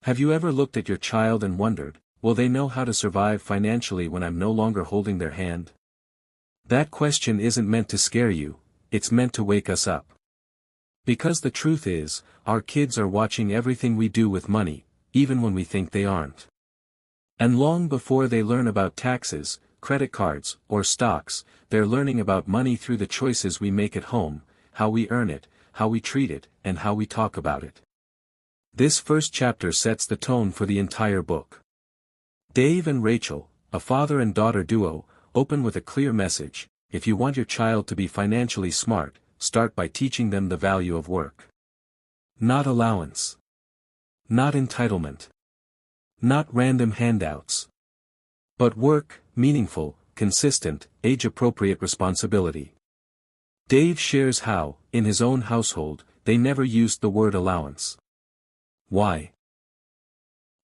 Have you ever looked at your child and wondered, will they know how to survive financially when I'm no longer holding their hand? That question isn't meant to scare you, it's meant to wake us up. Because the truth is, our kids are watching everything we do with money, even when we think they aren't. And long before they learn about taxes, credit cards, or stocks, they're learning about money through the choices we make at home, how we earn it, how we treat it, and how we talk about it. This first chapter sets the tone for the entire book. Dave and Rachel, a father and daughter duo, open with a clear message: if you want your child to be financially smart, start by teaching them the value of work. Not allowance. Not entitlement. Not random handouts. But work, meaningful, consistent, age-appropriate responsibility. Dave shares how, in his own household, they never used the word allowance. Why?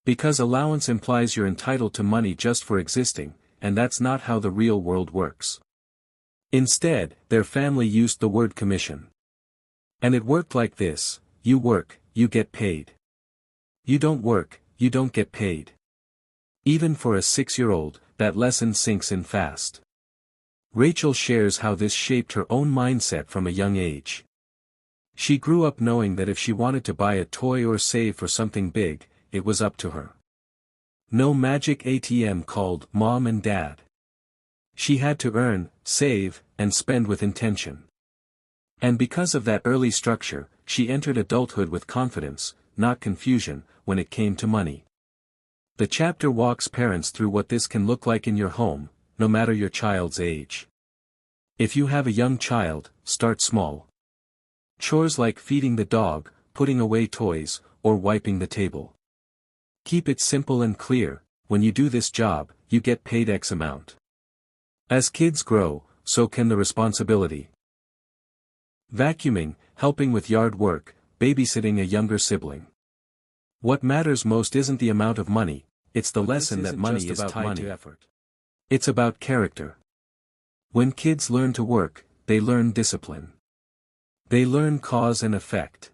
Because allowance implies you're entitled to money just for existing, and that's not how the real world works. Instead, their family used the word commission. And it worked like this: you work, you get paid. You don't work, you don't get paid. Even for a 6-year-old, that lesson sinks in fast. Rachel shares how this shaped her own mindset from a young age. She grew up knowing that if she wanted to buy a toy or save for something big, it was up to her. No magic ATM called Mom and Dad. She had to earn, save, and spend with intention. And because of that early structure, she entered adulthood with confidence, not confusion, when it came to money. The chapter walks parents through what this can look like in your home, no matter your child's age. If you have a young child, start small. Chores like feeding the dog, putting away toys, or wiping the table. Keep it simple and clear: when you do this job, you get paid X amount. As kids grow, so can the responsibility. Vacuuming, helping with yard work, babysitting a younger sibling. What matters most isn't the amount of money, it's the lesson that money is tied to effort. It's about character. When kids learn to work, they learn discipline. They learn cause and effect.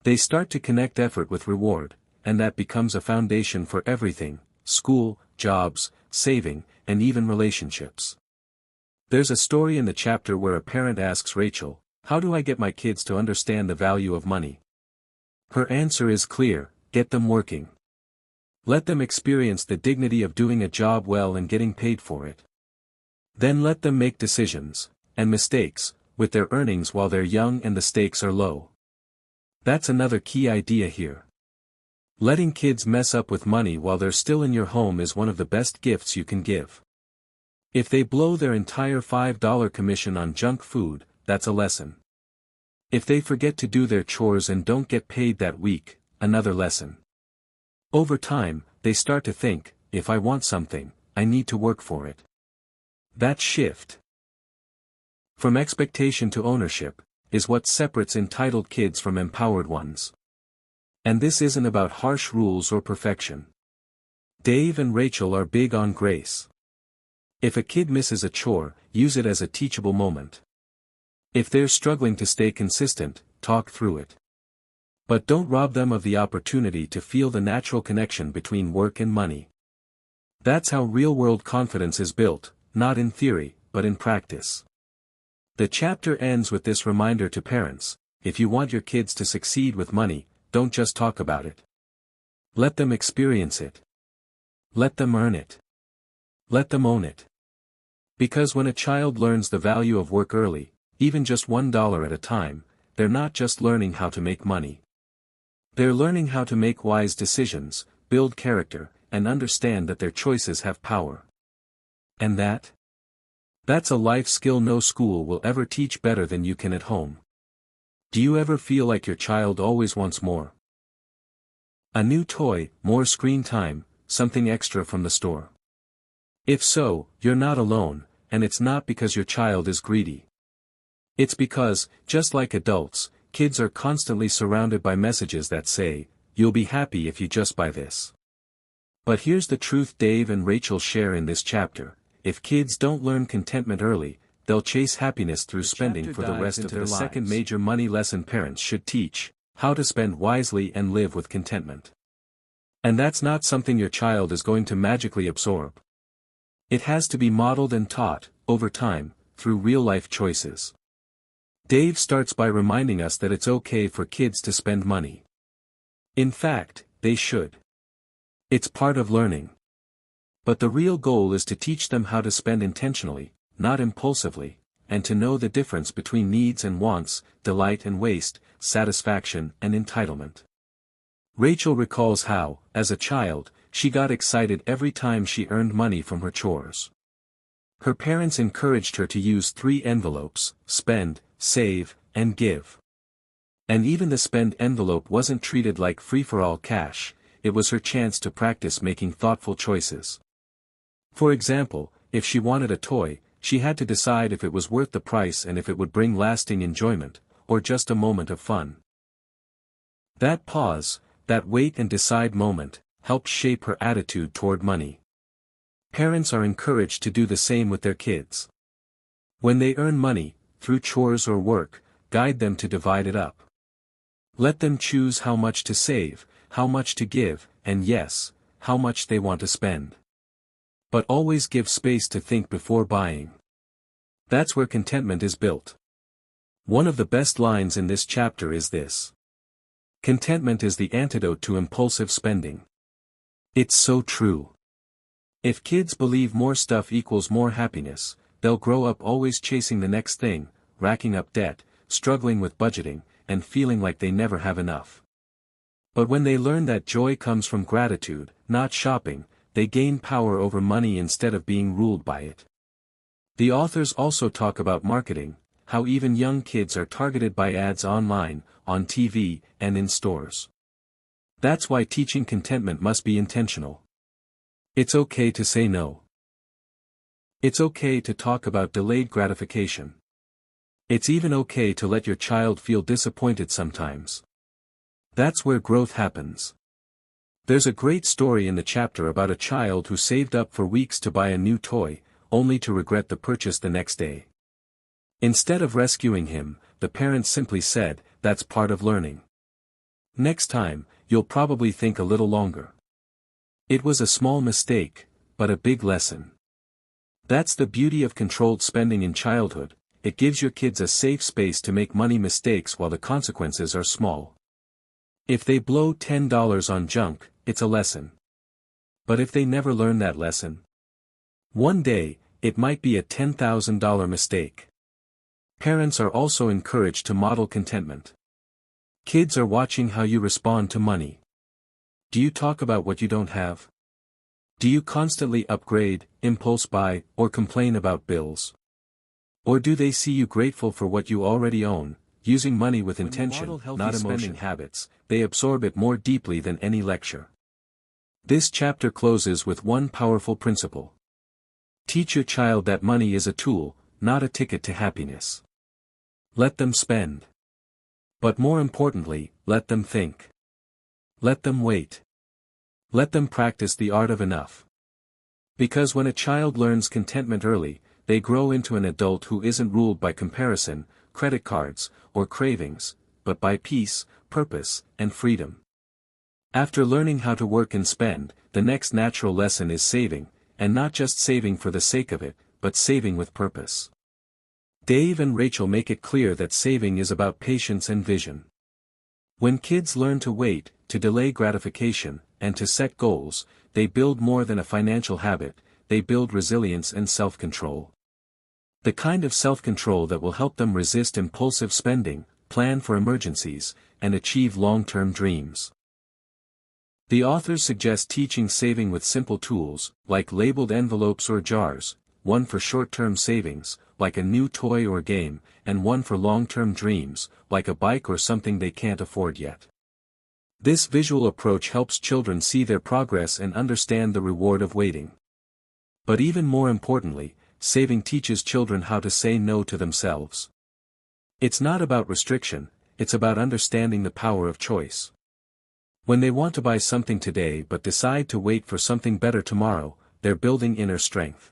They start to connect effort with reward, and that becomes a foundation for everything: school, jobs, saving, and even relationships. There's a story in the chapter where a parent asks Rachel, "How do I get my kids to understand the value of money?" Her answer is clear: get them working. Let them experience the dignity of doing a job well and getting paid for it. Then let them make decisions, and mistakes, with their earnings while they're young and the stakes are low. That's another key idea here. Letting kids mess up with money while they're still in your home is one of the best gifts you can give. If they blow their entire $5 commission on junk food, that's a lesson. If they forget to do their chores and don't get paid that week, another lesson. Over time, they start to think, if I want something, I need to work for it. That shift from expectation to ownership is what separates entitled kids from empowered ones. And this isn't about harsh rules or perfection. Dave and Rachel are big on grace. If a kid misses a chore, use it as a teachable moment. If they're struggling to stay consistent, talk through it. But don't rob them of the opportunity to feel the natural connection between work and money. That's how real-world confidence is built, not in theory, but in practice. The chapter ends with this reminder to parents: if you want your kids to succeed with money, don't just talk about it. Let them experience it. Let them earn it. Let them own it. Because when a child learns the value of work early, even just $1 at a time, they're not just learning how to make money. They're learning how to make wise decisions, build character, and understand that their choices have power. And that's a life skill no school will ever teach better than you can at home. Do you ever feel like your child always wants more? A new toy, more screen time, something extra from the store. If so, you're not alone, and it's not because your child is greedy. It's because, just like adults, kids are constantly surrounded by messages that say, "You'll be happy if you just buy this." But here's the truth Dave and Rachel share in this chapter: if kids don't learn contentment early, they'll chase happiness through spending for the rest of their lives. The second major money lesson parents should teach: how to spend wisely and live with contentment. And that's not something your child is going to magically absorb. It has to be modeled and taught, over time, through real-life choices. Dave starts by reminding us that it's okay for kids to spend money. In fact, they should. It's part of learning. But the real goal is to teach them how to spend intentionally, not impulsively, and to know the difference between needs and wants, delight and waste, satisfaction and entitlement. Rachel recalls how, as a child, she got excited every time she earned money from her chores. Her parents encouraged her to use 3 envelopes: spend, save, and give. And even the spend envelope wasn't treated like free-for-all cash, it was her chance to practice making thoughtful choices. For example, if she wanted a toy, she had to decide if it was worth the price and if it would bring lasting enjoyment, or just a moment of fun. That pause, that wait and decide moment, helped shape her attitude toward money. Parents are encouraged to do the same with their kids. When they earn money, through chores or work, guide them to divide it up. Let them choose how much to save, how much to give, and yes, how much they want to spend. But always give space to think before buying. That's where contentment is built. One of the best lines in this chapter is this: "Contentment is the antidote to impulsive spending." It's so true. If kids believe more stuff equals more happiness, they'll grow up always chasing the next thing, racking up debt, struggling with budgeting, and feeling like they never have enough. But when they learn that joy comes from gratitude, not shopping, they gain power over money instead of being ruled by it. The authors also talk about marketing, how even young kids are targeted by ads online, on TV, and in stores. That's why teaching contentment must be intentional. It's okay to say no. It's okay to talk about delayed gratification. It's even okay to let your child feel disappointed sometimes. That's where growth happens. There's a great story in the chapter about a child who saved up for weeks to buy a new toy, only to regret the purchase the next day. Instead of rescuing him, the parents simply said, "That's part of learning. Next time, you'll probably think a little longer." It was a small mistake, but a big lesson. That's the beauty of controlled spending in childhood. It gives your kids a safe space to make money mistakes while the consequences are small. If they blow $10 on junk, it's a lesson. But if they never learn that lesson, one day, it might be a $10,000 mistake. Parents are also encouraged to model contentment. Kids are watching how you respond to money. Do you talk about what you don't have? Do you constantly upgrade, impulse buy, or complain about bills? Or do they see you grateful for what you already own, using money with intention, not spending habits? They absorb it more deeply than any lecture. This chapter closes with one powerful principle. Teach your child that money is a tool, not a ticket to happiness. Let them spend. But more importantly, let them think. Let them wait. Let them practice the art of enough. Because when a child learns contentment early, they grow into an adult who isn't ruled by comparison, credit cards, or cravings, but by peace, purpose, and freedom. After learning how to work and spend, the next natural lesson is saving, and not just saving for the sake of it, but saving with purpose. Dave and Rachel make it clear that saving is about patience and vision. When kids learn to wait, to delay gratification, and to set goals, they build more than a financial habit, they build resilience and self-control. The kind of self-control that will help them resist impulsive spending, plan for emergencies, and achieve long-term dreams. The authors suggest teaching saving with simple tools, like labeled envelopes or jars, one for short-term savings, like a new toy or game, and one for long-term dreams, like a bike or something they can't afford yet. This visual approach helps children see their progress and understand the reward of waiting. But even more importantly, saving teaches children how to say no to themselves. It's not about restriction, it's about understanding the power of choice. When they want to buy something today but decide to wait for something better tomorrow, they're building inner strength.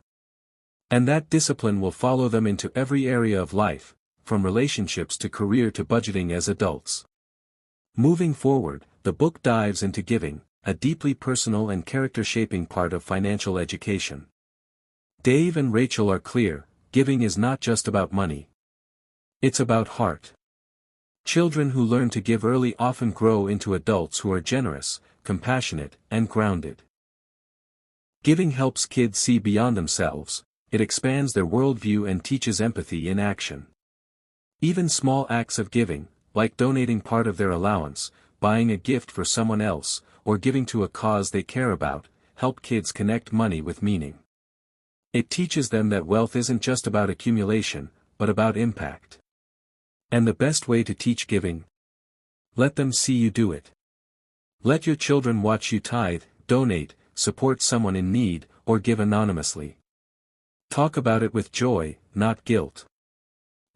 And that discipline will follow them into every area of life, from relationships to career to budgeting as adults. Moving forward, the book dives into giving, a deeply personal and character-shaping part of financial education. Dave and Rachel are clear: giving is not just about money. It's about heart. Children who learn to give early often grow into adults who are generous, compassionate, and grounded. Giving helps kids see beyond themselves, it expands their worldview and teaches empathy in action. Even small acts of giving, like donating part of their allowance, buying a gift for someone else, or giving to a cause they care about, help kids connect money with meaning. It teaches them that wealth isn't just about accumulation, but about impact. And the best way to teach giving? Let them see you do it. Let your children watch you tithe, donate, support someone in need, or give anonymously. Talk about it with joy, not guilt.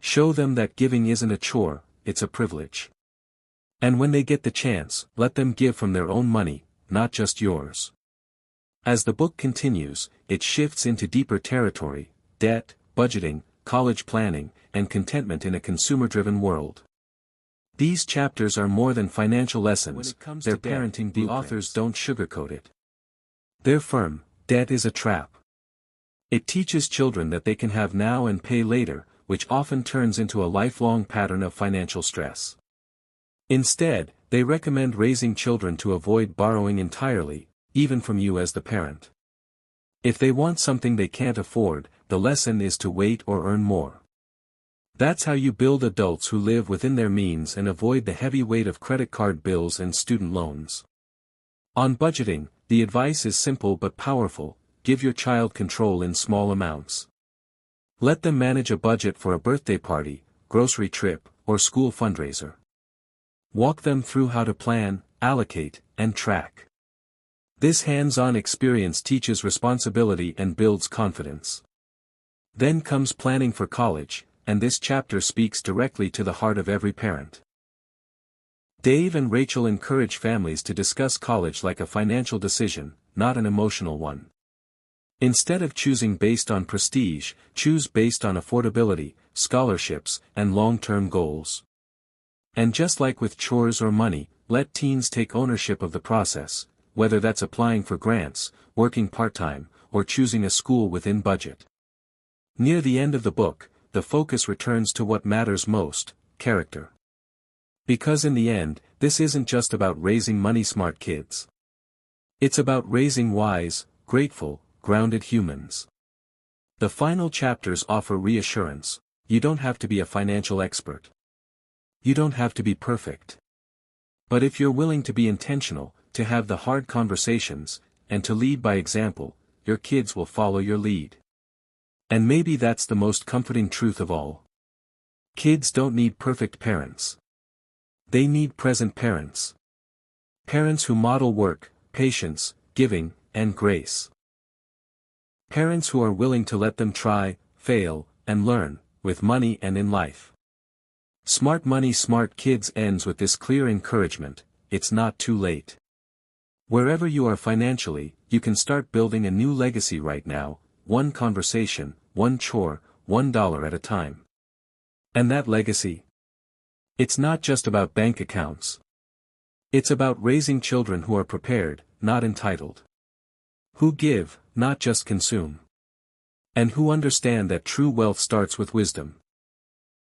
Show them that giving isn't a chore, it's a privilege. And when they get the chance, let them give from their own money, not just yours. As the book continues, it shifts into deeper territory: debt, budgeting, college planning, and contentment in a consumer-driven world. These chapters are more than financial lessons, they're parenting. The authors don't sugarcoat it. They're firm: debt is a trap. It teaches children that they can have now and pay later, which often turns into a lifelong pattern of financial stress. Instead, they recommend raising children to avoid borrowing entirely, even from you as the parent. If they want something they can't afford, the lesson is to wait or earn more. That's how you build adults who live within their means and avoid the heavy weight of credit card bills and student loans. On budgeting, the advice is simple but powerful: give your child control in small amounts. Let them manage a budget for a birthday party, grocery trip, or school fundraiser. Walk them through how to plan, allocate, and track. This hands-on experience teaches responsibility and builds confidence. Then comes planning for college, and this chapter speaks directly to the heart of every parent. Dave and Rachel encourage families to discuss college like a financial decision, not an emotional one. Instead of choosing based on prestige, choose based on affordability, scholarships, and long-term goals. And just like with chores or money, let teens take ownership of the process, whether that's applying for grants, working part-time, or choosing a school within budget. Near the end of the book, the focus returns to what matters most: character. Because in the end, this isn't just about raising money-smart kids. It's about raising wise, grateful, grounded humans. The final chapters offer reassurance: you don't have to be a financial expert. You don't have to be perfect. But if you're willing to be intentional, to have the hard conversations, and to lead by example, your kids will follow your lead. And maybe that's the most comforting truth of all. Kids don't need perfect parents. They need present parents. Parents who model work, patience, giving, and grace. Parents who are willing to let them try, fail, and learn, with money and in life. Smart Money Smart Kids ends with this clear encouragement: it's not too late. Wherever you are financially, you can start building a new legacy right now, one conversation, one chore, $1 at a time. And that legacy? It's not just about bank accounts. It's about raising children who are prepared, not entitled. Who give, not just consume. And who understand that true wealth starts with wisdom.